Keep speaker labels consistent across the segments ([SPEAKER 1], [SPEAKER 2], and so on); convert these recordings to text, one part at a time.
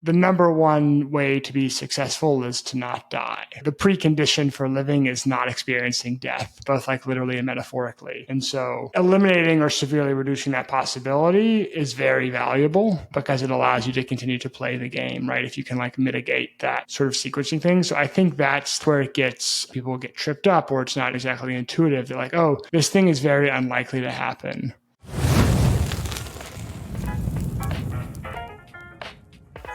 [SPEAKER 1] the number one way to be successful is to not die. The precondition for living is not experiencing death, both like literally and metaphorically. And so eliminating or severely reducing that possibility is very valuable because it allows you to continue to play the game, right? If you can like mitigate that sort of sequencing thing. So I think that's where people get tripped up, or it's not exactly intuitive. They're like, oh, this thing is very unlikely to happen.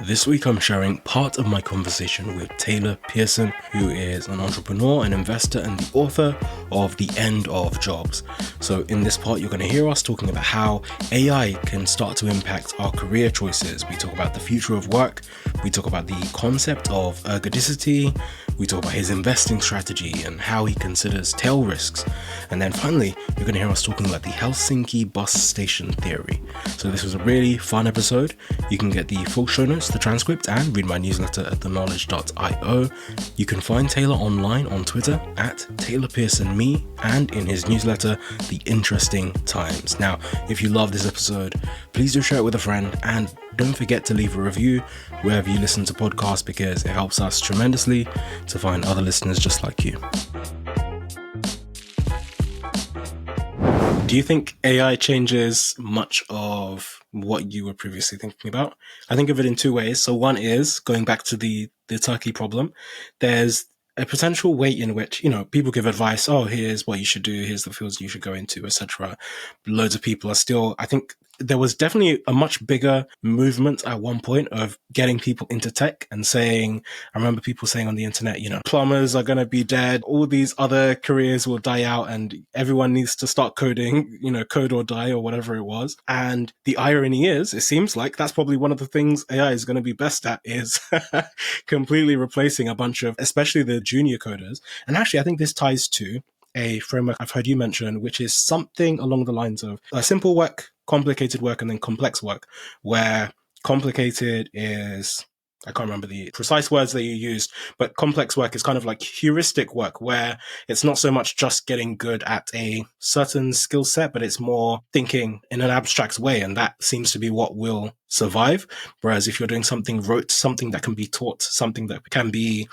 [SPEAKER 2] This week I'm sharing part of my conversation with Taylor Pearson, who is an entrepreneur, an investor, and the author of The End of Jobs. So in this part, you're going to hear us talking about how AI can start to impact our career choices. We talk about the future of work. We talk about the concept of ergodicity. We talk about his investing strategy and how he considers tail risks. And then finally, you're going to hear us talking about the Helsinki Bus Station theory. So this was a really fun episode. You can get the full show notes, the transcript, and read my newsletter at theknowledge.io. You can find Taylor online on Twitter at TaylorPearsonMe and in his newsletter, The Interesting Times. Now, if you love this episode, please do share it with a friend, and don't forget to leave a review wherever you listen to podcasts, because it helps us tremendously to find other listeners just like you. Do you think AI changes much of what you were previously thinking about? I think of it in two ways. So one is going back to the turkey problem. There's a potential way in which, people give advice. Oh, here's what you should do. Here's the fields you should go into, etc. Loads of people are still, I think there was definitely a much bigger movement at one point of getting people into tech and saying, I remember people saying on the internet, plumbers are going to be dead. All these other careers will die out and everyone needs to start coding, code or die or whatever it was. And the irony is, it seems like that's probably one of the things AI is going to be best at, is completely replacing a bunch of, especially the junior coders. And actually, I think this ties to a framework I've heard you mention, which is something along the lines of simple work, complicated work, and then complex work, where complicated is, I can't remember the precise words that you used, but complex work is kind of like heuristic work, where it's not so much just getting good at a certain skill set, but it's more thinking in an abstract way. And that seems to be what will survive. Whereas if you're doing something rote, something that can be taught, something that can be,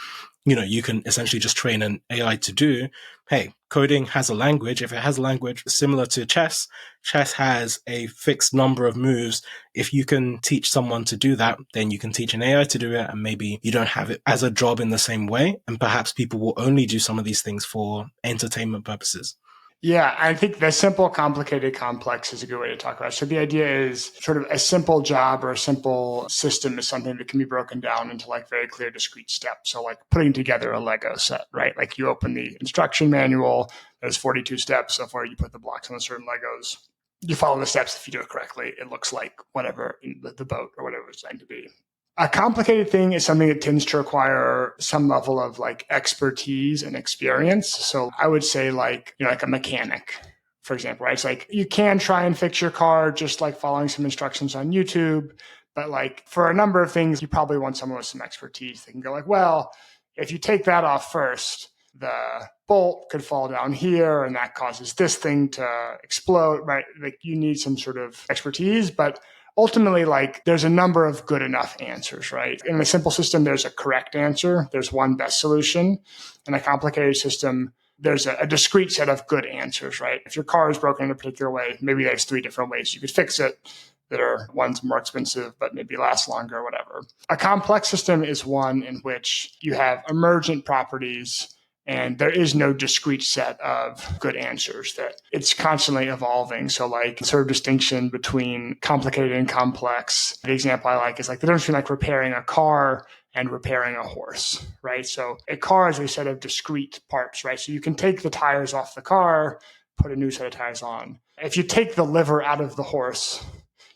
[SPEAKER 2] you can essentially just train an AI to do. Hey, coding has a language. If it has a language similar to chess has a fixed number of moves. If you can teach someone to do that, then you can teach an AI to do it. And maybe you don't have it as a job in the same way. And perhaps people will only do some of these things for entertainment purposes.
[SPEAKER 1] Yeah, I think the simple, complicated, complex is a good way to talk about it. So the idea is sort of a simple job or a simple system is something that can be broken down into like very clear, discrete steps. So like putting together a Lego set, right? Like you open the instruction manual, there's 42 steps. So far you put the blocks on the certain Legos. You follow the steps. If you do it correctly, it looks like whatever, the boat or whatever it's designed to be. A complicated thing is something that tends to require some level of like expertise and experience. So I would say like a mechanic, for example, right? It's like you can try and fix your car just like following some instructions on YouTube. But like for a number of things, you probably want someone with some expertise. They can go like, well, if you take that off first, the bolt could fall down here and that causes this thing to explode, right? Like you need some sort of expertise, but ultimately, like there's a number of good enough answers, right? In a simple system, there's a correct answer. There's one best solution. In a complicated system, there's a discrete set of good answers, right? If your car is broken in a particular way, maybe there's 3 different ways you could fix it that are one's more expensive, but maybe last longer or whatever. A complex system is one in which you have emergent properties and there is no discrete set of good answers, that it's constantly evolving. So like the sort of distinction between complicated and complex, the example I like is like the difference between like repairing a car and repairing a horse, right? So a car is a set of discrete parts, right? So you can take the tires off the car, put a new set of tires on. If you take the liver out of the horse,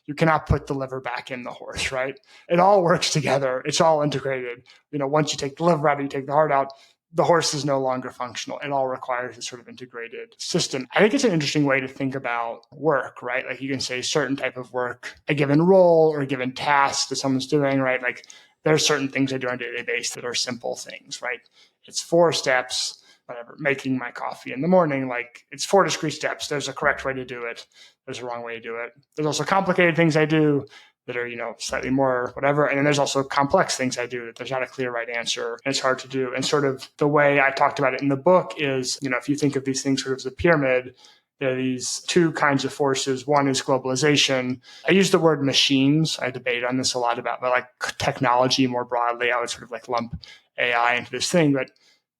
[SPEAKER 1] you cannot put the liver back in the horse, right? It all works together. It's all integrated. Once you take the liver out, you take the heart out, the horse is no longer functional. It all requires a sort of integrated system. I think it's an interesting way to think about work, right? Like you can say certain type of work, a given role or a given task that someone's doing, right? Like there are certain things I do on a daily basis that are simple things, right? It's 4 steps, whatever, making my coffee in the morning. Like it's 4 discrete steps. There's a correct way to do it. There's a wrong way to do it. There's also complicated things I do. that are, slightly more whatever. And then there's also complex things I do that there's not a clear right answer and it's hard to do. And sort of the way I talked about it in the book is, if you think of these things sort of as a pyramid, there are these two kinds of forces. One is globalization. I use the word machines. I debate on this a lot but like technology more broadly, I would sort of like lump AI into this thing. But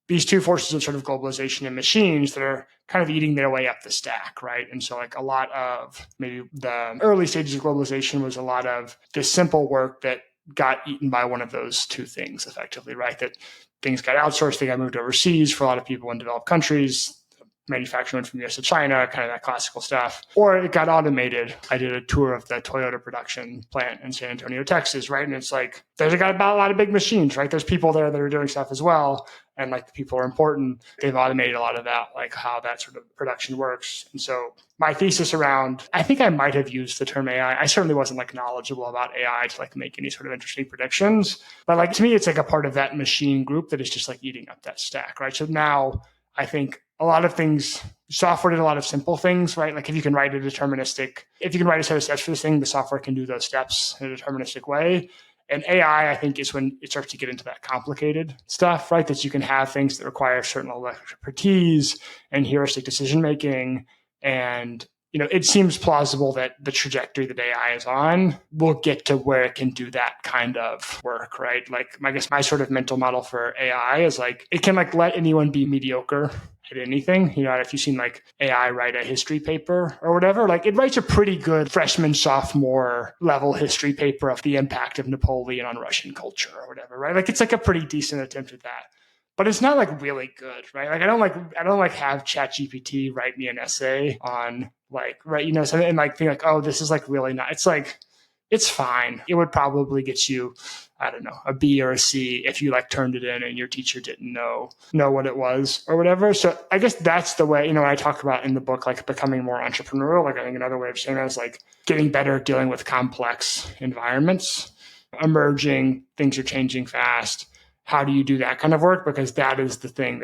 [SPEAKER 1] these two forces of sort of globalization and machines that are kind of eating their way up the stack, right? And so like a lot of maybe the early stages of globalization was a lot of this simple work that got eaten by one of those two things effectively, right? That things got outsourced, they got moved overseas for a lot of people in developed countries. Manufacturing went from US to China, kind of that classical stuff, or it got automated. I did a tour of the Toyota production plant in San Antonio, Texas, right? And it's like, there's got about a lot of big machines, right? There's people there that are doing stuff as well. And like the people are important. They've automated a lot of that, like how that sort of production works. And so my thesis around, I think I might have used the term AI. I certainly wasn't like knowledgeable about AI to like make any sort of interesting predictions. But like to me, it's like a part of that machine group that is just like eating up that stack, right? So now I think a lot of things, software did a lot of simple things, right? Like if you can write a set of steps for this thing, the software can do those steps in a deterministic way. And AI, I think, is when it starts to get into that complicated stuff, right? That you can have things that require certain expertise and heuristic decision making. And, it seems plausible that the trajectory that AI is on will get to where it can do that kind of work, right? Like, I guess my sort of mental model for AI is like, it can like let anyone be mediocre at anything. If you've seen like AI write a history paper or whatever, like it writes a pretty good freshman, sophomore level history paper of the impact of Napoleon on Russian culture or whatever, right? Like it's like a pretty decent attempt at that. But it's not like really good, right? Like I don't like have ChatGPT write me an essay on like, right, something and like think like, oh, this is like really not. It's like, it's fine. It would probably get you, I don't know, a B or a C if you like turned it in and your teacher didn't know what it was or whatever. So I guess that's the way, when I talk about in the book, like becoming more entrepreneurial, like I think another way of saying that is like getting better at dealing with complex environments, emerging, things are changing fast. How do you do that kind of work? Because that is the thing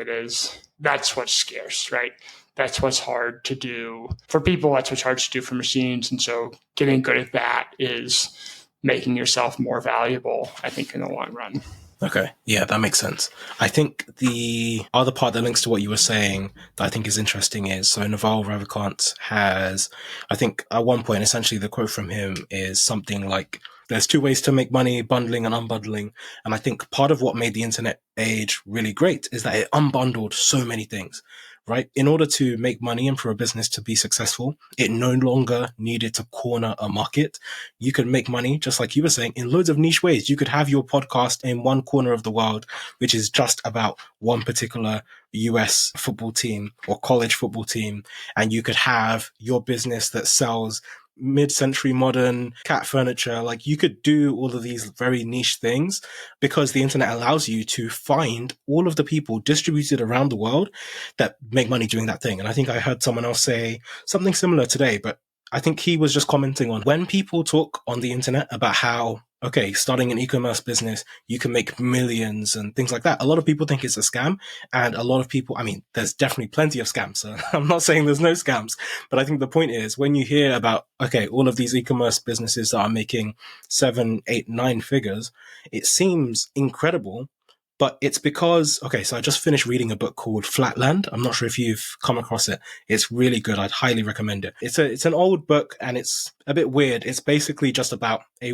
[SPEAKER 1] that's what's scarce, right? That's what's hard to do for people. That's what's hard to do for machines. And so getting good at that is making yourself more valuable, I think, in the long run.
[SPEAKER 2] Okay. Yeah, that makes sense. I think the other part that links to what you were saying that I think is interesting is, so Naval Ravikant has, I think at one point, essentially the quote from him is something like, there's two ways to make money, bundling and unbundling. And I think part of what made the internet age really great is that it unbundled so many things, right? In order to make money and for a business to be successful, it no longer needed to corner a market. You could make money, just like you were saying, in loads of niche ways. You could have your podcast in one corner of the world, which is just about one particular US football team or college football team. And you could have your business that sells mid-century modern cat furniture. Like you could do all of these very niche things because the internet allows you to find all of the people distributed around the world that make money doing that thing. And I think I heard someone else say something similar today, but I think he was just commenting on when people talk on the internet about how, okay, starting an e-commerce business, you can make millions and things like that. A lot of people think it's a scam. And a lot of people, I mean, there's definitely plenty of scams. So I'm not saying there's no scams, but I think the point is when you hear about, okay, all of these e-commerce businesses that are making 7, 8, 9 figures, it seems incredible. But it's because, okay, so I just finished reading a book called Flatland. I'm not sure if you've come across it. It's really good. I'd highly recommend it. It's an old book and it's a bit weird. It's basically just about a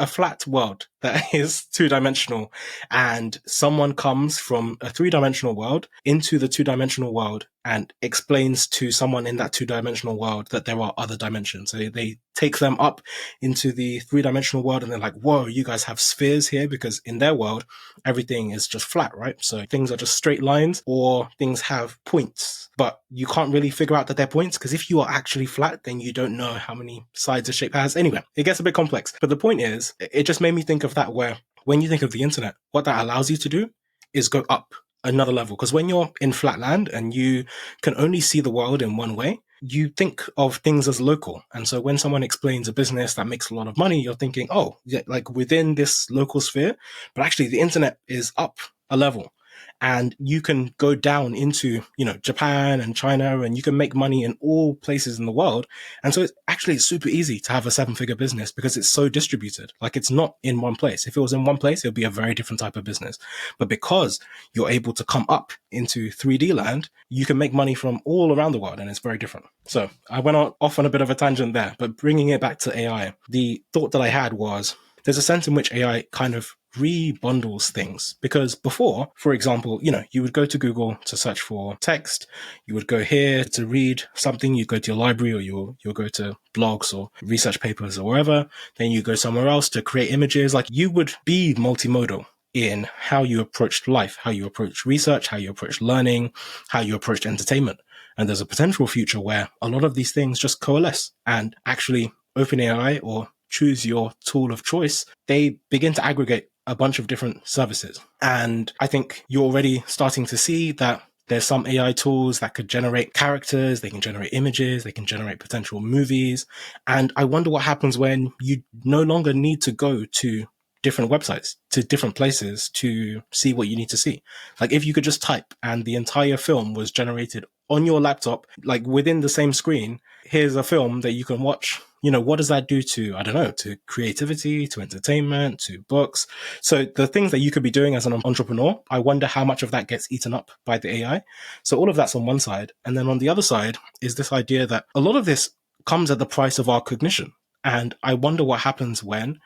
[SPEAKER 2] flat world that is 2-dimensional, and someone comes from a 3-dimensional world into the 2-dimensional world and explains to someone in that 2-dimensional world that there are other dimensions. So they take them up into the 3-dimensional world and they're like, whoa, you guys have spheres here, because in their world, everything is just flat, right? So things are just straight lines or things have points, but you can't really figure out that they're points because if you are actually flat, then you don't know how many sides a shape has. Anyway, it gets a bit complex, but the point is, it just made me think of that where when you think of the internet, what that allows you to do is go up another level. Because when you're in flatland and you can only see the world in one way, you think of things as local. And so when someone explains a business that makes a lot of money, you're thinking, oh, yeah, like within this local sphere, but actually the internet is up a level. And you can go down into, Japan and China, and you can make money in all places in the world. And so it's super easy to have a 7-figure business because it's so distributed. Like, it's not in one place. If it was in one place, it would be a very different type of business. But because you're able to come up into 3D land, you can make money from all around the world, and it's very different. So I went off on a bit of a tangent there, but bringing it back to AI, the thought that I had was there's a sense in which AI kind of rebundles things. Because before, for example, you would go to Google to search for text, you would go here to read something, you go to your library, or you'll go to blogs or research papers or wherever, then you go somewhere else to create images. Like, you would be multimodal in how you approached life, how you approach research, how you approach learning, how you approach entertainment. And there's a potential future where a lot of these things just coalesce, and actually OpenAI, or choose your tool of choice, they begin to aggregate a bunch of different services. And I think you're already starting to see that there's some AI tools that could generate characters, they can generate images, they can generate potential movies. And I wonder what happens when you no longer need to go to different websites, to different places to see what you need to see. Like, if you could just type and the entire film was generated on your laptop, like within the same screen, here's a film that you can watch. What does that do to, I don't know, to creativity, to entertainment, to books? So the things that you could be doing as an entrepreneur, I wonder how much of that gets eaten up by the AI. So all of that's on one side. And then on the other side is this idea that a lot of this comes at the price of our cognition. And I wonder what happens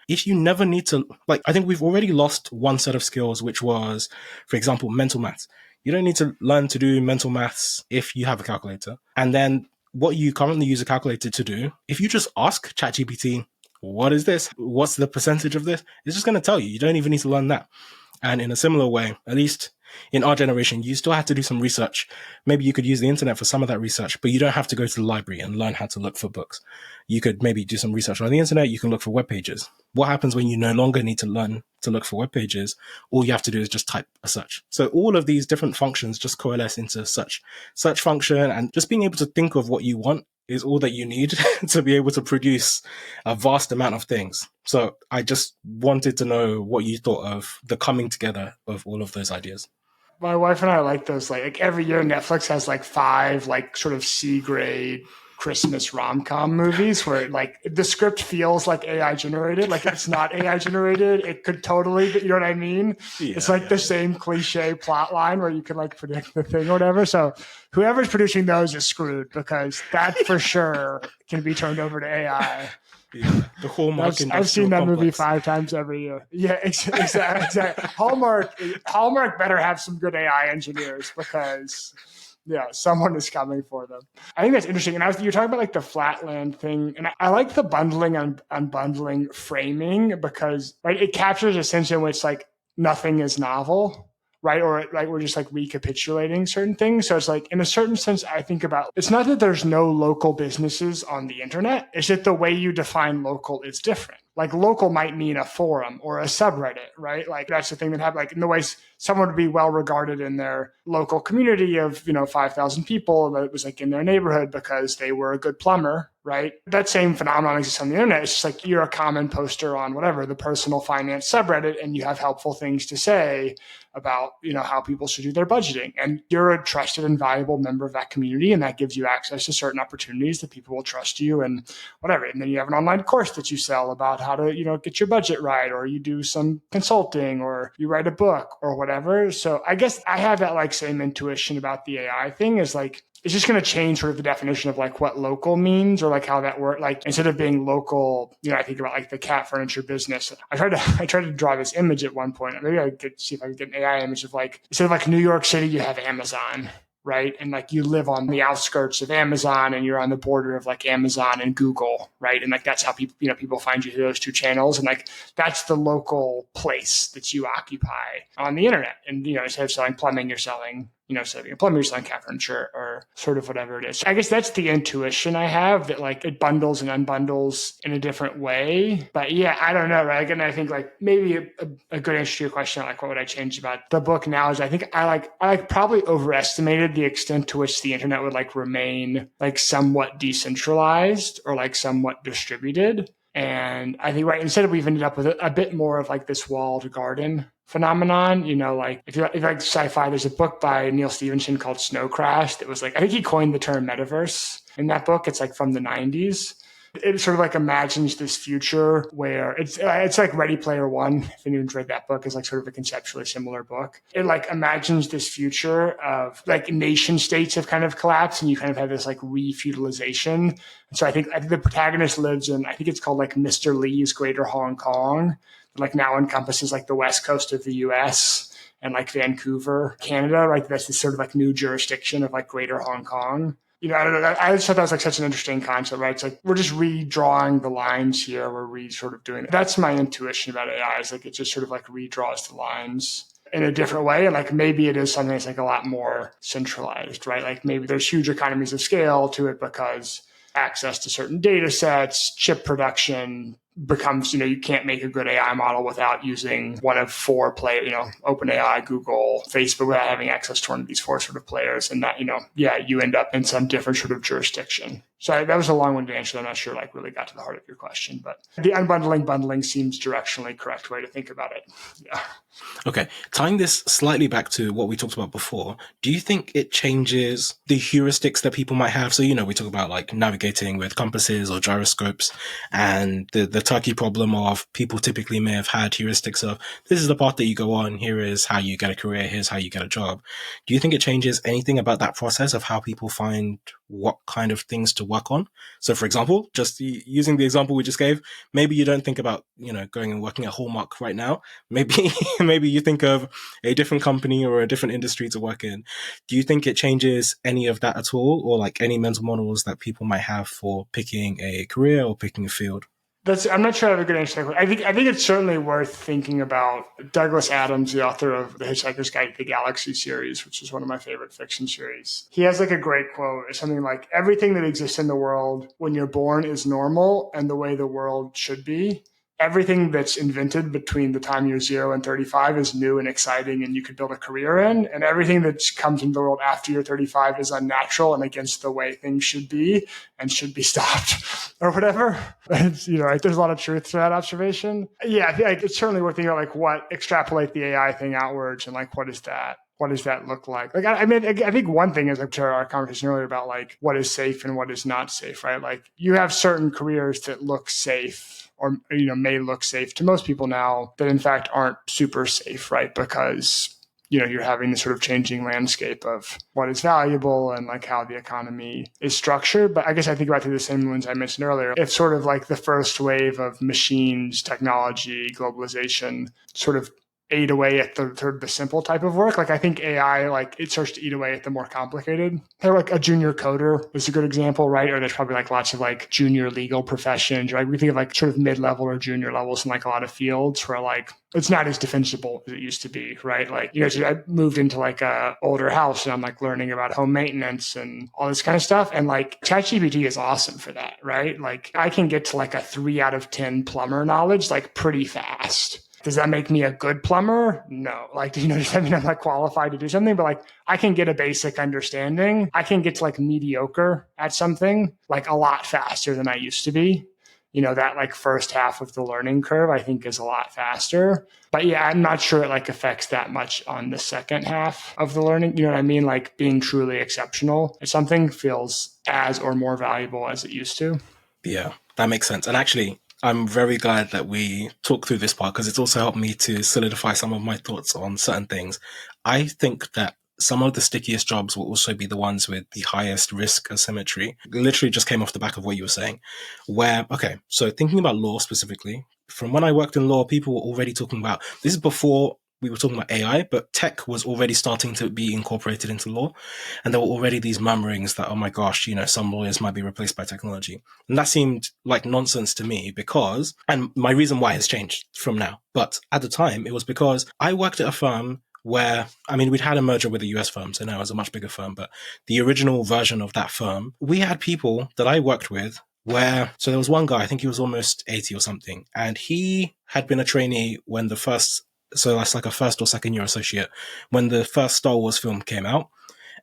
[SPEAKER 2] if you never need to, I think we've already lost one set of skills, which was, for example, mental maths. You don't need to learn to do mental maths if you have a calculator. And then what you currently use a calculator to do, if you just ask ChatGPT, what is this? What's the percentage of this? It's just going to tell you. You don't even need to learn that. And in a similar way, at least in our generation, you still have to do some research. Maybe you could use the internet for some of that research, but you don't have to go to the library and learn how to look for books. You could maybe do some research on the internet. You can look for web pages. What happens when you no longer need to learn to look for web pages? All you have to do is just type a search. So all of these different functions just coalesce into search function, and just being able to think of what you want is all that you need to be able to produce a vast amount of things. So I just wanted to know what you thought of the coming together of all of those ideas.
[SPEAKER 1] My wife and I like those. Like every year, Netflix has 5 sort of C grade Christmas rom-com movies where the script feels like AI generated. Like, it's not AI generated. It could totally, you know what I mean? Yeah, it's the same cliche plot line where you can predict the thing or whatever. So whoever's producing those is screwed, because that for sure can be turned over to AI.
[SPEAKER 2] Yeah, the Hallmark.
[SPEAKER 1] I've seen that movie 5 times every year. Yeah, exactly. Hallmark better have some good AI engineers, because someone is coming for them. I think that's interesting. And you're talking about the flatland thing, and I like the bundling and unbundling framing, because it captures a sense in which nothing is novel. Right. Or we're just recapitulating certain things. So it's in a certain sense, I think about, it's not that there's no local businesses on the internet. It's that the way you define local is different. Local might mean a forum or a subreddit, right? That's the thing that happened. In the ways someone would be well regarded in their local community of, 5,000 people that was in their neighborhood because they were a good plumber, right? That same phenomenon exists on the internet. It's just you're a common poster on whatever, the personal finance subreddit, and you have helpful things to say about, how people should do their budgeting. And you're a trusted and valuable member of that community, and that gives you access to certain opportunities that people will trust you and whatever. And then you have an online course that you sell about how to, get your budget right, or you do some consulting, or you write a book or whatever. So I guess I have that same intuition about the AI thing, is it's just going to change sort of the definition of what local means, or how that works. Instead of being local, I think about the cat furniture business. I tried to draw this image at one point. Maybe I could see if I could get an AI image of instead of New York City, you have Amazon, right? And you live on the outskirts of Amazon, and you're on the border of Amazon and Google, right? And that's how people, people find you through those two channels. And that's the local place that you occupy on the internet. And, instead of selling plumbing, you're selling, instead of plumbing, you're selling cat furniture, or sort of whatever it is. I guess that's the intuition I have, that it bundles and unbundles in a different way. But yeah, I don't know, right? And I think maybe a good answer to your question, what would I change about the book now, is I think I probably overestimated the extent to which the internet would remain somewhat decentralized, or somewhat distributed. And I think, right, instead we've ended up with a bit more of like this walled garden phenomenon. Like if you like sci-fi, there's a book by Neil Stephenson called Snow Crash that was like, I think he coined the term metaverse in that book. It's like from the 90s. It sort of like imagines this future where it's like Ready Player One. If anyone's read that book, it's like sort of a conceptually similar book. It like imagines this future of like nation states have kind of collapsed and you kind of have this like re-feudalization. And so I think the protagonist lives in, I think it's called like Mr. Lee's Greater Hong Kong, that like now encompasses like the west coast of the US and like Vancouver, Canada, right? That's this sort of like new jurisdiction of like Greater Hong Kong. I don't know. I just thought that was like such an interesting concept, right? It's like we're just redrawing the lines here. We're sort of doing it. That's my intuition about AI. Is like it just sort of like redraws the lines in a different way. And like maybe it is something that's like a lot more centralized, right? Like maybe there's huge economies of scale to it because access to certain data sets, chip production becomes, you can't make a good AI model without using one of four players, OpenAI, Google, Facebook, without having access to one of these four sort of players. And that, you end up in some different sort of jurisdiction. So that was a long-winded answer. I'm not sure like really got to the heart of your question, but the unbundling, bundling seems directionally correct way to think about it. Yeah.
[SPEAKER 2] Okay, tying this slightly back to what we talked about before, do you think it changes the heuristics that people might have? So, we talk about like navigating with compasses or gyroscopes, and the turkey problem of people typically may have had heuristics of this is the path that you go on, here is how you get a career, here's how you get a job. Do you think it changes anything about that process of how people find what kind of things to work on? So, for example, just using the example we just gave, maybe you don't think about, going and working at Hallmark right now. Maybe you think of a different company or a different industry to work in. Do you think it changes any of that at all, or like any mental models that people might have for picking a career or picking a field?
[SPEAKER 1] I'm not sure I have a good answer. I think it's certainly worth thinking about. Douglas Adams, the author of The Hitchhiker's Guide to the Galaxy series, which is one of my favorite fiction series. He has like a great quote. It's something like, everything that exists in the world when you're born is normal and the way the world should be. Everything that's invented between the time you're 0 and 35 is new and exciting and you could build a career in. And everything that comes into the world after you're 35 is unnatural and against the way things should be and should be stopped or whatever. There's a lot of truth to that observation. Yeah, I think it's certainly worth thinking about like extrapolate the AI thing outwards and like, what does that look like? Like, I think one thing is like to our conversation earlier about like what is safe and what is not safe, right? Like you have certain careers that look safe or, may look safe to most people now that in fact aren't super safe, right? Because, you're having this sort of changing landscape of what is valuable and like how the economy is structured. But I guess I think about through the same lens I mentioned earlier. If sort of like the first wave of machines, technology, globalization sort of ate away at the simple type of work. Like I think AI, like it starts to eat away at the more complicated. Like a junior coder is a good example, right? Or there's probably like lots of like junior legal professions, right? We think of like sort of mid-level or junior levels in like a lot of fields where like it's not as defensible as it used to be, right? Like, so I moved into like a older house and I'm like learning about home maintenance and all this kind of stuff. And like ChatGPT is awesome for that, right? Like I can get to like a 3 out of 10 plumber knowledge, like pretty fast. Does that make me a good plumber? No. Like, does that mean I'm like qualified to do something? But like, I can get a basic understanding. I can get to like mediocre at something like a lot faster than I used to be. That like first half of the learning curve, I think is a lot faster. But yeah, I'm not sure it like affects that much on the second half of the learning. You know what I mean? Like being truly exceptional if something feels as or more valuable as it used to.
[SPEAKER 2] Yeah, that makes sense. And actually, I'm very glad that we talked through this part because it's also helped me to solidify some of my thoughts on certain things. I think that some of the stickiest jobs will also be the ones with the highest risk asymmetry. Literally just came off the back of what you were saying. So thinking about law specifically, from when I worked in law, people were already talking about, this is before we were talking about AI, but tech was already starting to be incorporated into law. And there were already these murmurings that, oh my gosh, some lawyers might be replaced by technology. And that seemed like nonsense to me and my reason why has changed from now. But at the time, it was because I worked at a firm where, we'd had a merger with a US firm, so now it was a much bigger firm. But the original version of that firm, we had people that I worked with so there was one guy, I think he was almost 80 or something, and he had been a trainee when so that's like a first or second year associate when the first Star Wars film came out.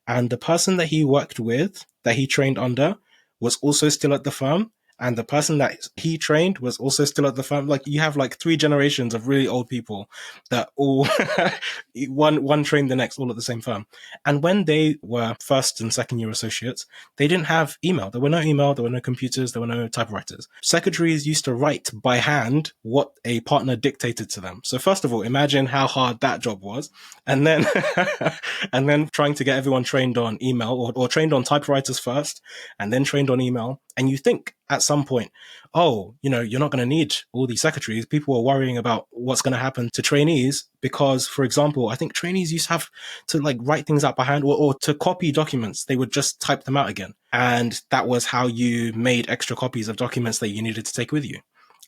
[SPEAKER 2] And the person that he worked with, that he trained under, was also still at the firm. and the person that he trained was also still at the firm. Like you have like 3 generations of really old people that all one trained the next all at the same firm. And when they were first and second year associates, they didn't have email. There were no email, there were no computers, there were no typewriters. Secretaries used to write by hand what a partner dictated to them. So first of all, imagine how hard that job was. And then and then trying to get everyone trained on email or trained on typewriters first and then trained on email. And you think at some point, oh, you're not going to need all these secretaries. People are worrying about what's going to happen to trainees because, for example, I think trainees used to have to like write things out by hand or to copy documents. They would just type them out again. And that was how you made extra copies of documents that you needed to take with you.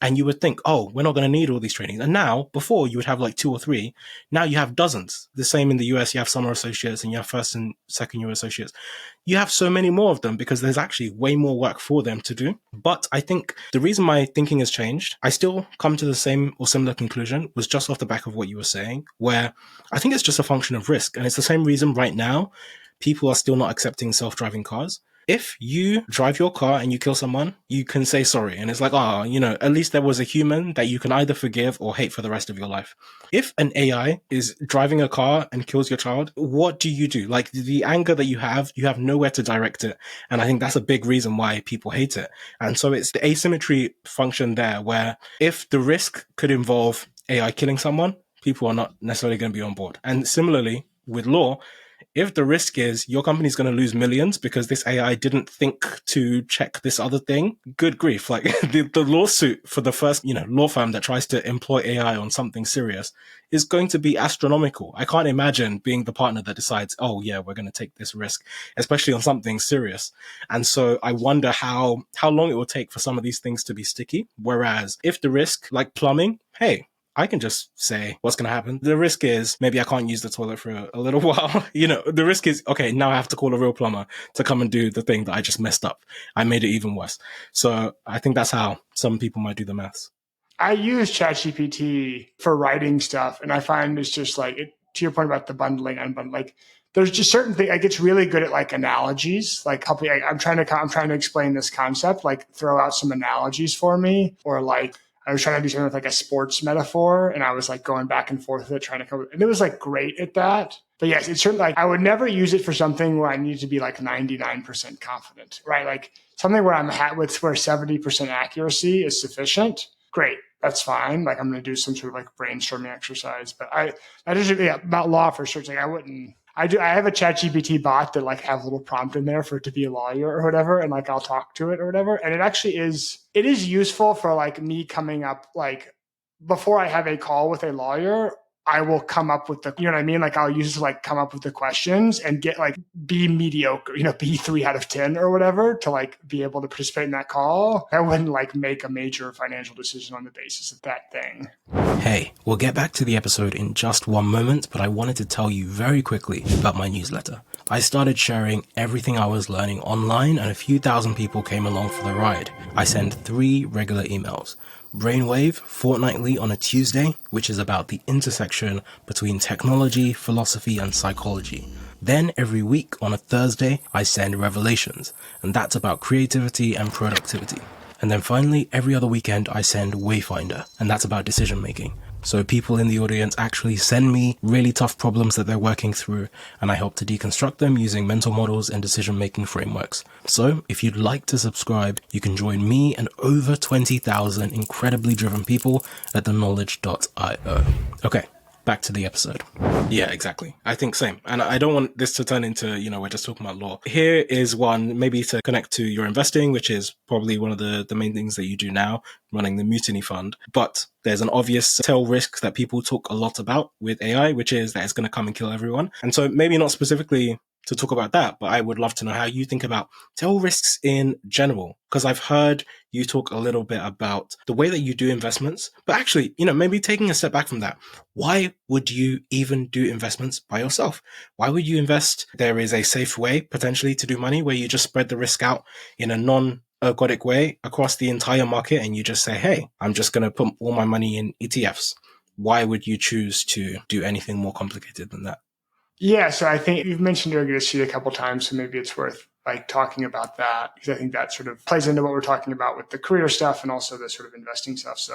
[SPEAKER 2] And you would think, oh, we're not going to need all these trainings. And now, before you would have like 2 or 3, now you have dozens. The same in the US, you have summer associates and you have first and second year associates. You have so many more of them because there's actually way more work for them to do. But I think the reason my thinking has changed, I still come to the same or similar conclusion, was just off the back of what you were saying, where I think it's just a function of risk. And it's the same reason right now people are still not accepting self-driving cars. If you drive your car and you kill someone, you can say sorry. And it's like, at least there was a human that you can either forgive or hate for the rest of your life. If an AI is driving a car and kills your child, what do you do? Like the anger that you have nowhere to direct it. And I think that's a big reason why people hate it. And so it's the asymmetry function there where if the risk could involve AI killing someone, people are not necessarily going to be on board. And similarly with law, if the risk is your company's going to lose millions because this AI didn't think to check this other thing, good grief. Like the lawsuit for the first, law firm that tries to employ AI on something serious is going to be astronomical. I can't imagine being the partner that decides, oh yeah, we're going to take this risk, especially on something serious. And so I wonder how long it will take for some of these things to be sticky. Whereas if the risk, like plumbing, hey, I can just say what's going to happen. The risk is maybe I can't use the toilet for a little while. The risk is, okay, now I have to call a real plumber to come and do the thing that I just messed up. I made it even worse. So I think that's how some people might do the maths.
[SPEAKER 1] I use ChatGPT for writing stuff, and I find it's just like, to your point about the bundling, unbundling, like there's just certain things, like it's really good at like analogies, like I'm trying to explain this concept, like throw out some analogies for me, or like, I was trying to do something with like a sports metaphor and I was like going back and forth with it, trying to come, and it was like great at that. But yes, it's certainly like, I would never use it for something where I need to be like 99% confident, right? Like something where where 70% accuracy is sufficient. Great. That's fine. Like I'm going to do some sort of like brainstorming exercise, but about law for sure. Like I have a ChatGPT bot that like have a little prompt in there for it to be a lawyer or whatever. And like, I'll talk to it or whatever. And it is useful for like me coming up, like before I have a call with a lawyer, I will come up with you know what I mean? Like I'll use it to like come up with the questions and get like be mediocre, be 3 out of 10 or whatever to like be able to participate in that call. I wouldn't like make a major financial decision on the basis of that thing.
[SPEAKER 2] Hey, we'll get back to the episode in just one moment, but I wanted to tell you very quickly about my newsletter. I started sharing everything I was learning online and a few thousand people came along for the ride. I send 3 regular emails. Brainwave fortnightly on a Tuesday, which is about the intersection between technology, philosophy, and psychology. Then every week on a Thursday, I send Revelations, and that's about creativity and productivity. And then finally, every other weekend, I send Wayfinder, and that's about decision making. So people in the audience actually send me really tough problems that they're working through, and I help to deconstruct them using mental models and decision-making frameworks. So if you'd like to subscribe, you can join me and over 20,000 incredibly driven people at theknowledge.io. Okay, back to the episode. Yeah, exactly. I think same. And I don't want this to turn into, we're just talking about law. Here is one, maybe to connect to your investing, which is probably one of the main things that you do now, running the Mutiny Fund. But there's an obvious tail risk that people talk a lot about with AI, which is that it's going to come and kill everyone. And so maybe not specifically to talk about that, but I would love to know how you think about tail risks in general, because I've heard you talk a little bit about the way that you do investments, but actually, maybe taking a step back from that, why would you even do investments by yourself? Why would you invest? There is a safe way potentially to do money where you just spread the risk out in a non-ergodic way across the entire market and you just say, hey, I'm just going to put all my money in ETFs. Why would you choose to do anything more complicated than that?
[SPEAKER 1] Yeah, so I think you've mentioned Ergodicity a couple of times, so maybe it's worth like talking about that, because I think that sort of plays into what we're talking about with the career stuff and also the sort of investing stuff. So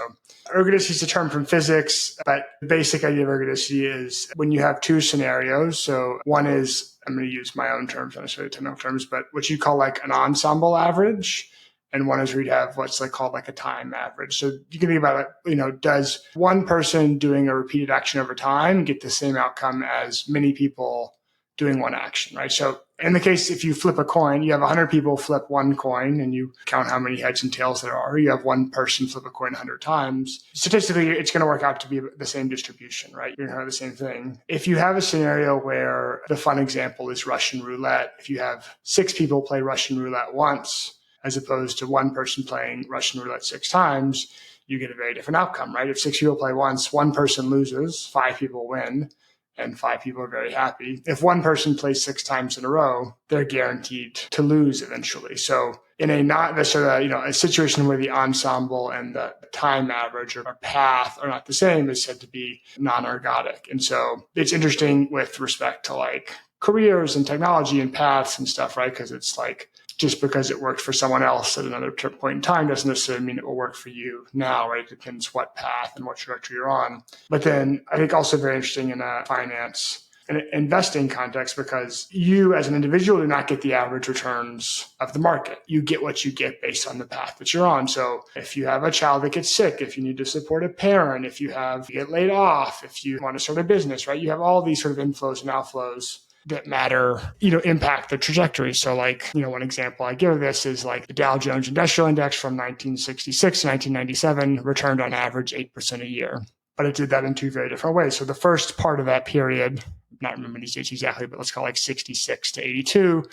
[SPEAKER 1] ergodicity is a term from physics, but the basic idea of ergodicity is when you have two scenarios. So one is, I'm going to use my own terms, not necessarily technical terms, but what you call like an ensemble average. And one is where you have what's like called like a time average. So you can think about it, does one person doing a repeated action over time get the same outcome as many people doing one action, right? So in the case, if you flip a coin, you have 100 people flip one coin and you count how many heads and tails there are. You have one person flip a coin 100 times. Statistically, it's going to work out to be the same distribution, right? You're going to have the same thing. If you have a scenario where the fun example is Russian roulette, if you have 6 people play Russian roulette once, as opposed to one person playing Russian roulette 6 times, you get a very different outcome, right? If 6 people play once, one person loses, 5 people win, and 5 people are very happy. If one person plays 6 times in a row, they're guaranteed to lose eventually. So in a not necessarily, a situation where the ensemble and the time average or path are not the same is said to be non-ergodic. And so it's interesting with respect to like careers and technology and paths and stuff, right? Because it's like, just because it worked for someone else at another point in time doesn't necessarily mean it will work for you now, right? It depends what path and what trajectory you're on. But then I think also very interesting in a finance and investing context, because you as an individual do not get the average returns of the market. You get what you get based on the path that you're on. So if you have a child that gets sick, if you need to support a parent, if you get laid off, if you want to start a business, right? You have all these sort of inflows and outflows that matter, impact the trajectory. So like, one example I give of this is like the Dow Jones Industrial Index from 1966 to 1997 returned on average 8% a year. But it did that in 2 very different ways. So the first part of that period, not remember these dates exactly, but let's call it like 66 to 82,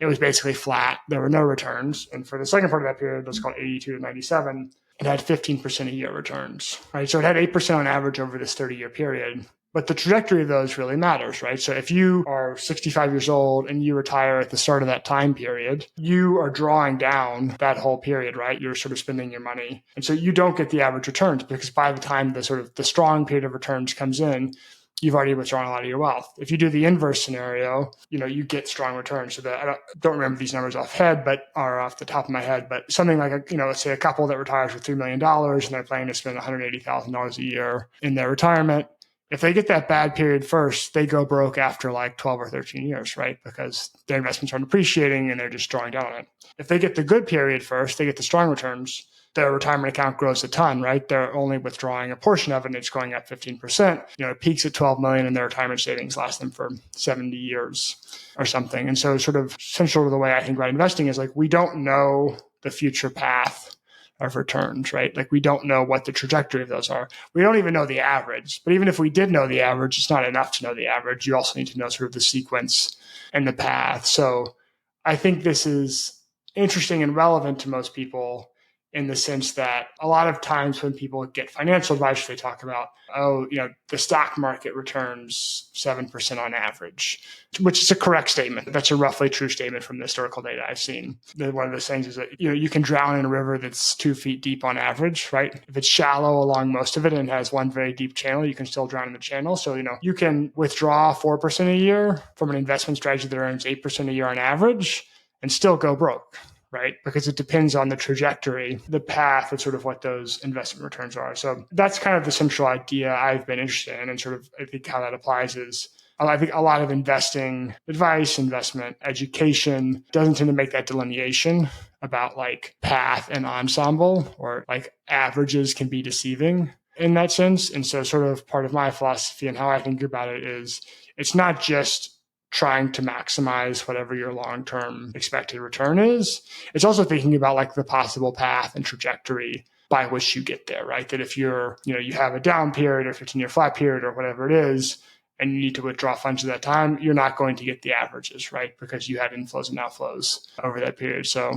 [SPEAKER 1] it was basically flat. There were no returns. And for the second part of that period, let's call it 82 to 97, it had 15% a year returns, right? So it had 8% on average over this 30-year period. But the trajectory of those really matters, right? So if you are 65 years old and you retire at the start of that time period, you are drawing down that whole period, right? You're sort of spending your money. And so you don't get the average returns, because by the time the strong period of returns comes in, you've already withdrawn a lot of your wealth. If you do the inverse scenario, you get strong returns. So I don't remember these numbers off the top of my head, but something like, let's say a couple that retires with $3 million and they're planning to spend $180,000 a year in their retirement. If they get that bad period first, they go broke after like 12 or 13 years, right? Because their investments aren't appreciating and they're just drawing down on it. If they get the good period first, they get the strong returns, their retirement account grows a ton, right? They're only withdrawing a portion of it and it's going up 15%. It peaks at 12 million and their retirement savings last them for 70 years or something. And so sort of central to the way I think about investing is like, we don't know the future path of returns, right? Like we don't know what the trajectory of those are. We don't even know the average. But even if we did know the average, it's not enough to know the average. You also need to know sort of the sequence and the path. So I think this is interesting and relevant to most people in the sense that a lot of times when people get financial advice, they talk about, the stock market returns 7% on average, which is a correct statement. That's a roughly true statement from the historical data I've seen. One of those things is that, you can drown in a river that's 2 feet deep on average, right? If it's shallow along most of it and has one very deep channel, you can still drown in the channel. So, you can withdraw 4% a year from an investment strategy that earns 8% a year on average and still go broke, right? Because it depends on the trajectory, the path of sort of what those investment returns are. So that's kind of the central idea I've been interested in, and sort of I think how that applies is I think a lot of investing advice, investment education doesn't tend to make that delineation about like path and ensemble, or like averages can be deceiving in that sense. And so sort of part of my philosophy and how I think about it is it's not just trying to maximize whatever your long-term expected return is. It's also thinking about like the possible path and trajectory by which you get there, right? That if you have a down period or 15-year flat period or whatever it is, and you need to withdraw funds at that time, you're not going to get the averages, right? Because you had inflows and outflows over that period. So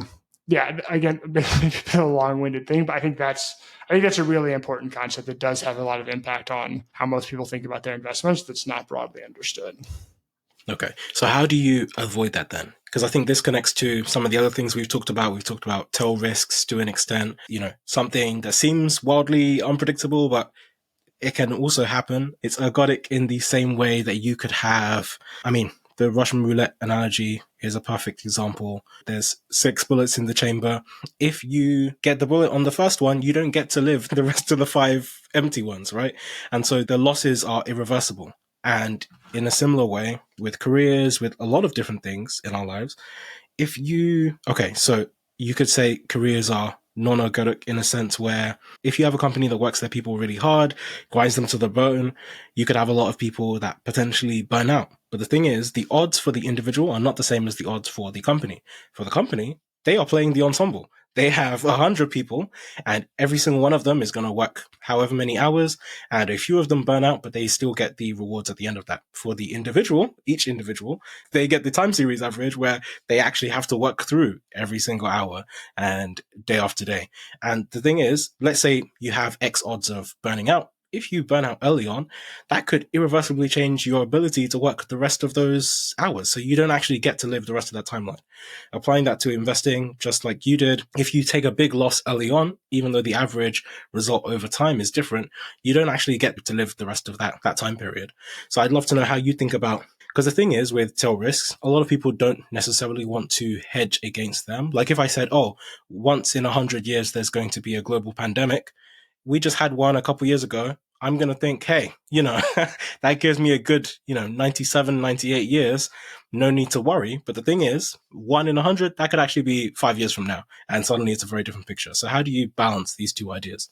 [SPEAKER 1] yeah, again, a long-winded thing, but I think that's a really important concept that does have a lot of impact on how most people think about their investments that's not broadly understood.
[SPEAKER 2] Okay. So how do you avoid that then? Because I think this connects to some of the other things we've talked about. We've talked about tail risks to an extent, something that seems wildly unpredictable, but it can also happen. It's ergodic in the same way that you could have, The Russian roulette analogy is a perfect example. There's 6 bullets in the chamber. If you get the bullet on the first one, you don't get to live the rest of the 5 empty ones, right? And so the losses are irreversible. And in a similar way, with careers, with a lot of different things in our lives, so you could say careers are non-ergodic in a sense where if you have a company that works their people really hard, grinds them to the bone, you could have a lot of people that potentially burn out. But the thing is, the odds for the individual are not the same as the odds for the company. For the company, they are playing the ensemble. They have 100 people and every single one of them is going to work however many hours, and a few of them burn out, but they still get the rewards at the end of that. For the individual, each individual, they get the time series average where they actually have to work through every single hour and day after day. And the thing is, let's say you have X odds of burning out. If you burn out early on, that could irreversibly change your ability to work the rest of those hours. So you don't actually get to live the rest of that timeline. Applying that to investing, just like you did, if you take a big loss early on, even though the average result over time is different, you don't actually get to live the rest of that time period. So I'd love to know how you think about, because the thing is with tail risks, a lot of people don't necessarily want to hedge against them. Like if I said, once in 100 years, there's going to be a global pandemic, we just had one a couple years ago, I'm going to think, hey, that gives me a good, 97, 98 years. No need to worry. But the thing is, 1 in 100, that could actually be 5 years from now. And suddenly it's a very different picture. So how do you balance these two ideas?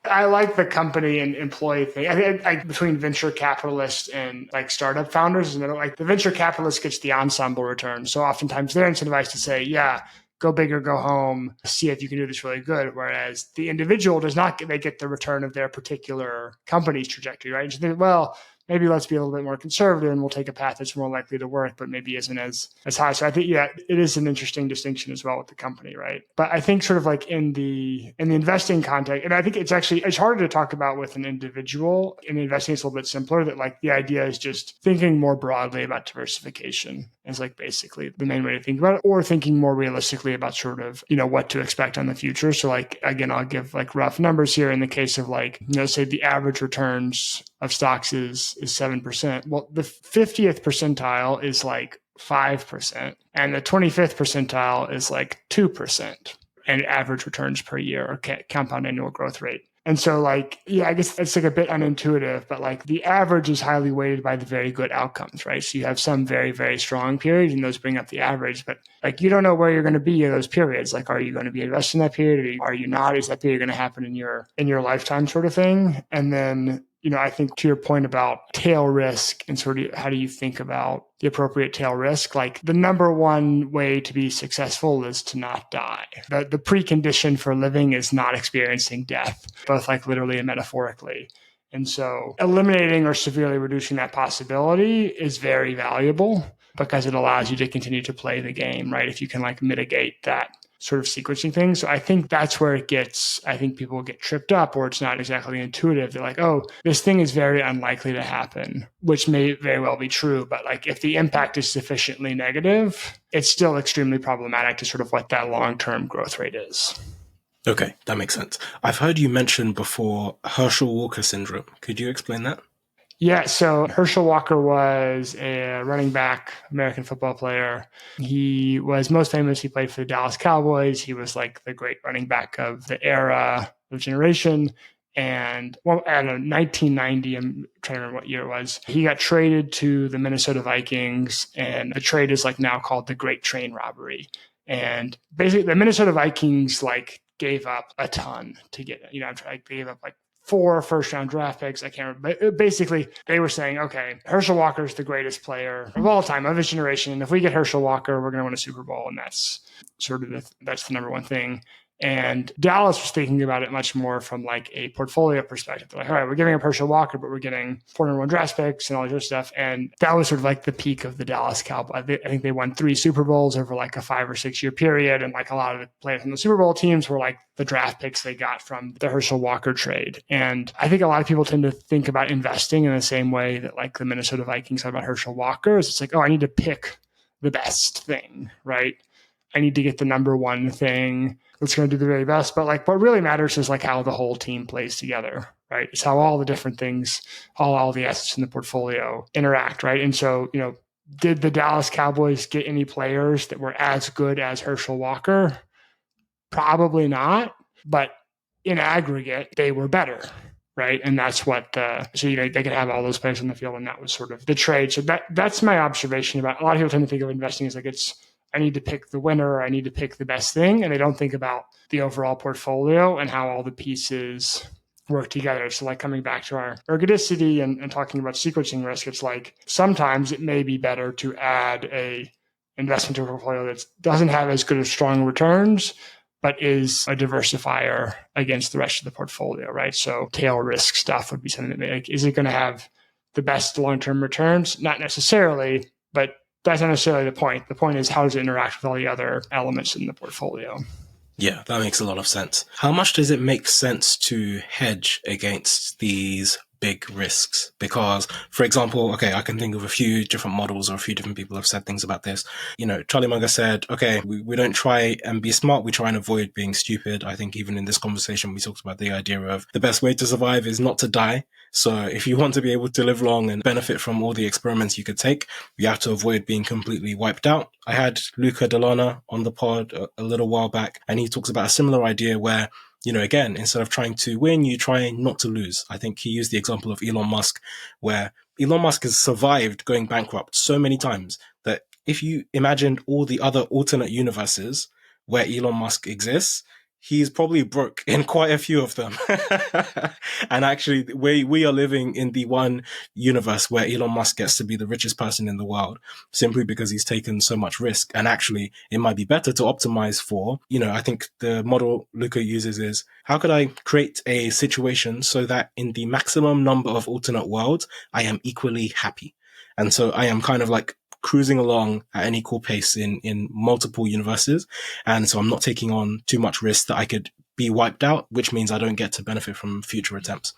[SPEAKER 1] I like the company and employee thing. I think like between venture capitalists and like startup founders, like the venture capitalist gets the ensemble return. So oftentimes they're incentivized to say, yeah, go big or go home, see if you can do this really good. Whereas the individual does not get the return of their particular company's trajectory, right? And so they, well, maybe let's be a little bit more conservative and we'll take a path that's more likely to work, but maybe isn't as high. So I think, yeah, it is an interesting distinction as well with the company, right? But I think sort of like in the investing context, and I think it's harder to talk about with an individual. In investing, it's a little bit simpler that like the idea is just thinking more broadly about diversification is like basically the main way to think about it, or thinking more realistically about sort of, what to expect on the future. So like, again, I'll give like rough numbers here. In the case of like, say the average returns of stocks is 7%. Well, the 50th percentile is like 5%, and the 25th percentile is like 2%, and average returns per year or compound annual growth rate. And so like, yeah, I guess it's like a bit unintuitive, but like the average is highly weighted by the very good outcomes, right? So you have some very, very strong periods and those bring up the average, but like you don't know where you're going to be in those periods. Like, are you going to be invested in that period? Or are you not? Is that period going to happen in your lifetime sort of thing? And then, I think to your point about tail risk and sort of how do you think about the appropriate tail risk, like the number one way to be successful is to not die. The precondition for living is not experiencing death, both like literally and metaphorically. And so eliminating or severely reducing that possibility is very valuable because it allows you to continue to play the game, right? If you can like mitigate that sort of sequencing things. So I think that's where I think people get tripped up, or it's not exactly intuitive. They're like, oh, this thing is very unlikely to happen, which may very well be true. But like if the impact is sufficiently negative, it's still extremely problematic to sort of what that long-term growth rate is.
[SPEAKER 2] Okay, that makes sense. I've heard you mention before Herschel Walker syndrome. Could you explain that?
[SPEAKER 1] Yeah, so Herschel Walker was a running back, American football player. He was most famous. He played for the Dallas Cowboys. He was like the great running back of the era, of generation. And I don't know, 1990, I'm trying to remember what year it was. He got traded to the Minnesota Vikings, and the trade is like now called the Great Train Robbery. And basically, the Minnesota Vikings like gave up a ton to get it. Gave up like 4 first-round draft picks. I can't remember. But basically, they were saying, okay, Herschel Walker is the greatest player of all time, of his generation. And if we get Herschel Walker, we're going to win a Super Bowl. And that's sort of that's the number one thing. And Dallas was thinking about it much more from like a portfolio perspective. They're like, all right, we're giving up Herschel Walker, but we're getting 401 draft picks and all this other stuff. And that was sort of like the peak of the Dallas Cowboys. I think they won 3 Super Bowls over like a 5 or 6 year period. And like a lot of the players from the Super Bowl teams were like the draft picks they got from the Herschel Walker trade. And I think a lot of people tend to think about investing in the same way that like the Minnesota Vikings thought about Herschel Walker. It's like, oh, I need to pick the best thing, right? I need to get the number one thing that's going to do the very best. But like what really matters is like how the whole team plays together, right? It's how all the different things, all the assets in the portfolio interact, right? And so, Did the Dallas Cowboys get any players that were as good as Herschel Walker? Probably not, but in aggregate, they were better, right? And that's what, they could have all those players on the field, and that was sort of the trade. So that's my observation about, a lot of people tend to think of investing as like, I need to pick the winner, I need to pick the best thing, and they don't think about the overall portfolio and how all the pieces work together. So like coming back to our ergodicity and talking about sequencing risk, it's like sometimes it may be better to add a investment to a portfolio that doesn't have as good of strong returns, but is a diversifier against the rest of the portfolio, right? So tail risk stuff would be something that, like, is it going to have the best long-term returns? Not necessarily, but that's not necessarily the point. The point is, how does it interact with all the other elements in the portfolio?
[SPEAKER 2] Yeah, that makes a lot of sense. How much does it make sense to hedge against these big risks? Because, for example, okay, I can think of a few different models, or a few different people have said things about this. Charlie Munger said, okay, we don't try and be smart, we try and avoid being stupid. I think even in this conversation, we talked about the idea of the best way to survive is not to die. So if you want to be able to live long and benefit from all the experiments you could take, you have to avoid being completely wiped out. I had Luca Delana on the pod a little while back, and he talks about a similar idea where, again, instead of trying to win, you try not to lose. I think he used the example of Elon Musk, where Elon Musk has survived going bankrupt so many times that if you imagined all the other alternate universes where Elon Musk exists, he's probably broke in quite a few of them. And actually, we are living in the one universe where Elon Musk gets to be the richest person in the world simply because he's taken so much risk. And actually, it might be better to optimize for, I think the model Luca uses is, how could I create a situation so that in the maximum number of alternate worlds, I am equally happy? And so I am kind of like cruising along at an equal pace in multiple universes. And so I'm not taking on too much risk that I could be wiped out, which means I don't get to benefit from future attempts.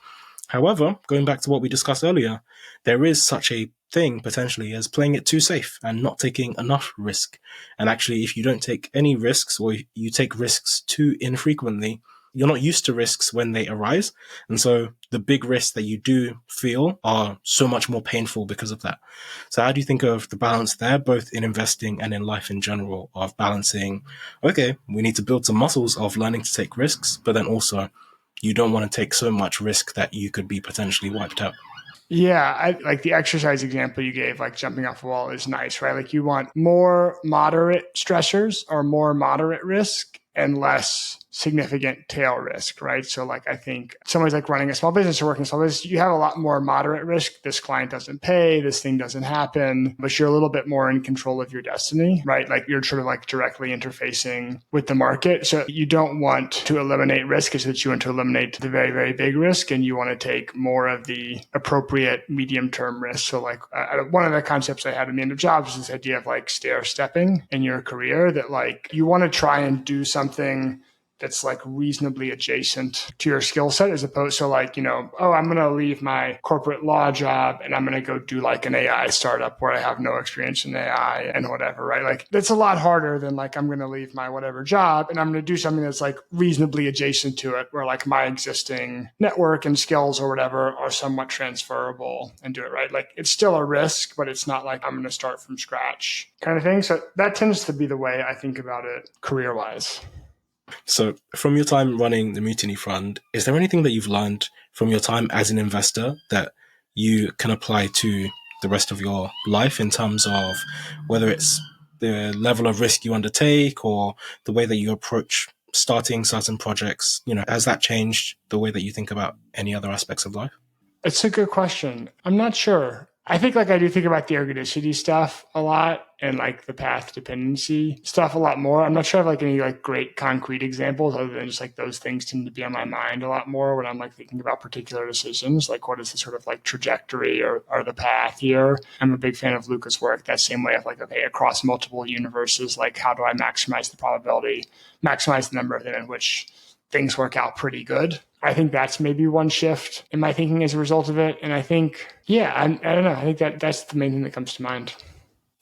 [SPEAKER 2] However, going back to what we discussed earlier, there is such a thing potentially as playing it too safe and not taking enough risk. And actually, if you don't take any risks, or you take risks too infrequently, you're not used to risks when they arise. And so the big risks that you do feel are so much more painful because of that. So how do you think of the balance there, both in investing and in life in general, of balancing, okay, we need to build some muscles of learning to take risks, but then also you don't want to take so much risk that you could be potentially wiped out?
[SPEAKER 1] Yeah, I like the exercise example you gave, like jumping off a wall is nice, right? Like you want more moderate stressors or more moderate risk and less significant tail risk, right? So like I think someone's like running a small business or working a small business, you have a lot more moderate risk. This client doesn't pay, this thing doesn't happen, but you're a little bit more in control of your destiny, right? Like you're sort of like directly interfacing with the market. So you don't want to eliminate risk, it's that you want to eliminate the very, very big risk, and you want to take more of the appropriate medium-term risk. So like one of the concepts I had in the end of jobs is this idea of like stair stepping in your career, that like you want to try and do something that's like reasonably adjacent to your skill set, as opposed to like, I'm going to leave my corporate law job and I'm going to go do like an AI startup where I have no experience in AI and whatever, right? Like that's a lot harder than like, I'm going to leave my whatever job and I'm going to do something that's like reasonably adjacent to it, where like my existing network and skills or whatever are somewhat transferable, and do it right. Like it's still a risk, but it's not like I'm going to start from scratch kind of thing. So that tends to be the way I think about it career-wise.
[SPEAKER 2] So from your time running the Mutiny Fund, is there anything that you've learned from your time as an investor that you can apply to the rest of your life, in terms of whether it's the level of risk you undertake or the way that you approach starting certain projects? Has that changed the way that you think about any other aspects of life?
[SPEAKER 1] It's a good question. I'm not sure. I think like I do think about the ergodicity stuff a lot, and like the path dependency stuff a lot more. I'm not sure I have like any like great concrete examples, other than just like those things tend to be on my mind a lot more when I'm like thinking about particular decisions. Like what is the sort of like trajectory or the path here? I'm a big fan of Luca's work. That same way of like, okay, across multiple universes, like how do I maximize the probability, maximize the number of them in which things work out pretty good. I think that's maybe one shift in my thinking as a result of it. And I think, I don't know. I think that's the main thing that comes to mind.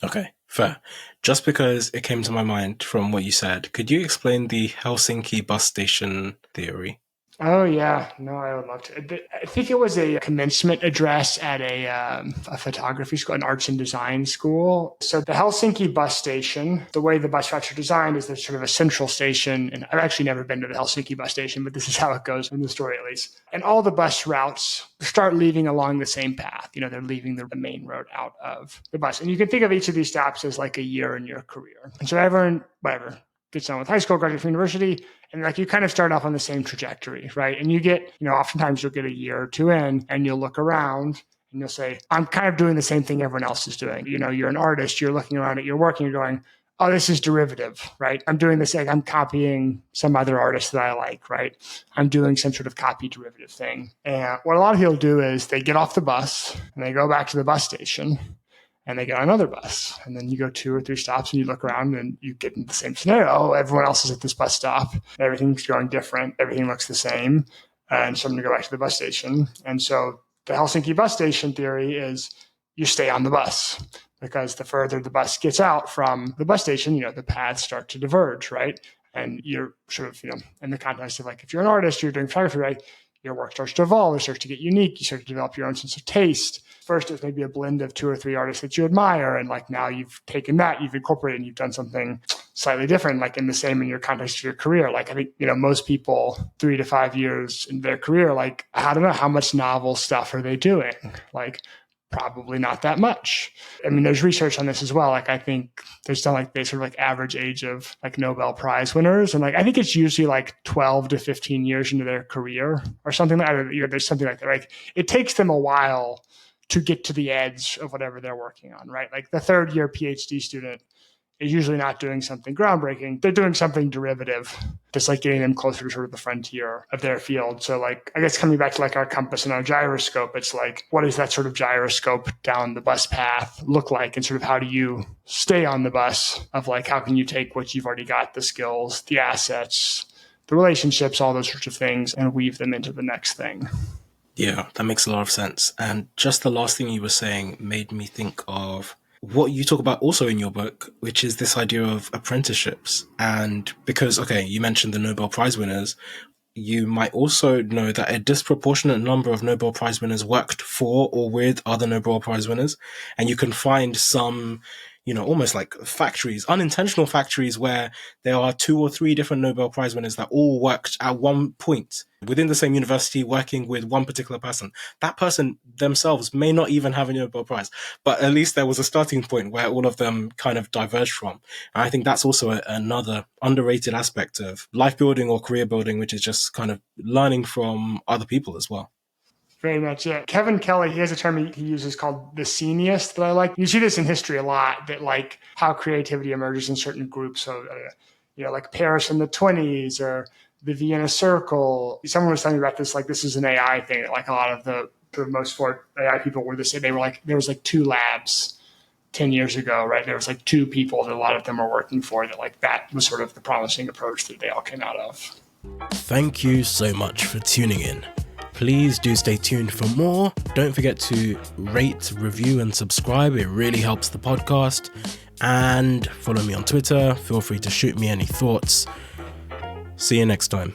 [SPEAKER 2] Okay, fair. Just because it came to my mind from what you said, could you explain the Helsinki Bus Station theory?
[SPEAKER 1] Oh yeah, no, I would love to. I think it was a commencement address at a photography school, an arts and design school. So the Helsinki Bus Station, the way the bus routes are designed is there's sort of a central station, and I've actually never been to the Helsinki Bus Station, but this is how it goes in the story at least. And all the bus routes start leaving along the same path. They're leaving the main road out of the bus, and you can think of each of these stops as like a year in your career. And so everyone, whatever, gets on with high school, graduates from university, and like you kind of start off on the same trajectory, right? And you get, oftentimes you'll get a year or two in and you'll look around and you'll say, I'm kind of doing the same thing everyone else is doing. You're an artist, you're looking around at your work and you're going, oh, this is derivative, right? I'm doing this, like I'm copying some other artist that I like, right? I'm doing some sort of copy derivative thing. And what a lot of people do is they get off the bus and they go back to the bus station and they get on another bus. And then you go 2 or 3 stops and you look around and you get in the same scenario. Oh, everyone else is at this bus stop. Everything's going different. Everything looks the same. And so I'm going to go back to the bus station. And so the Helsinki bus station theory is you stay on the bus, because the further the bus gets out from the bus station, the paths start to diverge, right? And you're sort of, in the context of like, if you're an artist, you're doing photography, right? Your work starts to evolve, it starts to get unique, you start to develop your own sense of taste. First, it's maybe a blend of 2 or 3 artists that you admire, and like now you've taken that, you've incorporated, and you've done something slightly different, like in the same in your context of your career. Like I think, most people 3 to 5 years in their career, like I don't know how much novel stuff are they doing? Like probably not that much. I mean, there's research on this as well. Like I think there's done like sort of like average age of like Nobel Prize winners. And like, I think it's usually like 12 to 15 years into their career or something like that. There's something like that. Like it takes them a while to get to the edge of whatever they're working on, right? Like the 3rd year PhD student is usually not doing something groundbreaking. They're doing something derivative, just like getting them closer to sort of the frontier of their field. So like, I guess coming back to like our compass and our gyroscope, it's like, what does that sort of gyroscope down the bus path look like? And sort of how do you stay on the bus of like, how can you take what you've already got, the skills, the assets, the relationships, all those sorts of things, and weave them into the next thing.
[SPEAKER 2] Yeah, that makes a lot of sense. And just the last thing you were saying made me think of what you talk about also in your book, which is this idea of apprenticeships. And because, okay, you mentioned the Nobel Prize winners, you might also know that a disproportionate number of Nobel Prize winners worked for or with other Nobel Prize winners. And you can find some, almost like factories, unintentional factories where there are 2 or 3 different Nobel Prize winners that all worked at one point within the same university working with one particular person. That person themselves may not even have a Nobel Prize, but at least there was a starting point where all of them kind of diverged from. And I think that's also another underrated aspect of life building or career building, which is just kind of learning from other people as well.
[SPEAKER 1] Very much, yeah. Kevin Kelly, he has a term he uses called the sceniest that I like. You see this in history a lot, that like how creativity emerges in certain groups. So, like Paris in the 20s or the Vienna Circle. Someone was telling me about this, like this is an AI thing. Like a lot of the most for AI people were this. They were like, there was like 2 labs 10 years ago, right? There was like 2 people that a lot of them were working for that like that was sort of the promising approach that they all came out of.
[SPEAKER 2] Thank you so much for tuning in. Please do stay tuned for more. Don't forget to rate, review, and subscribe. It really helps the podcast. And follow me on Twitter. Feel free to shoot me any thoughts. See you next time.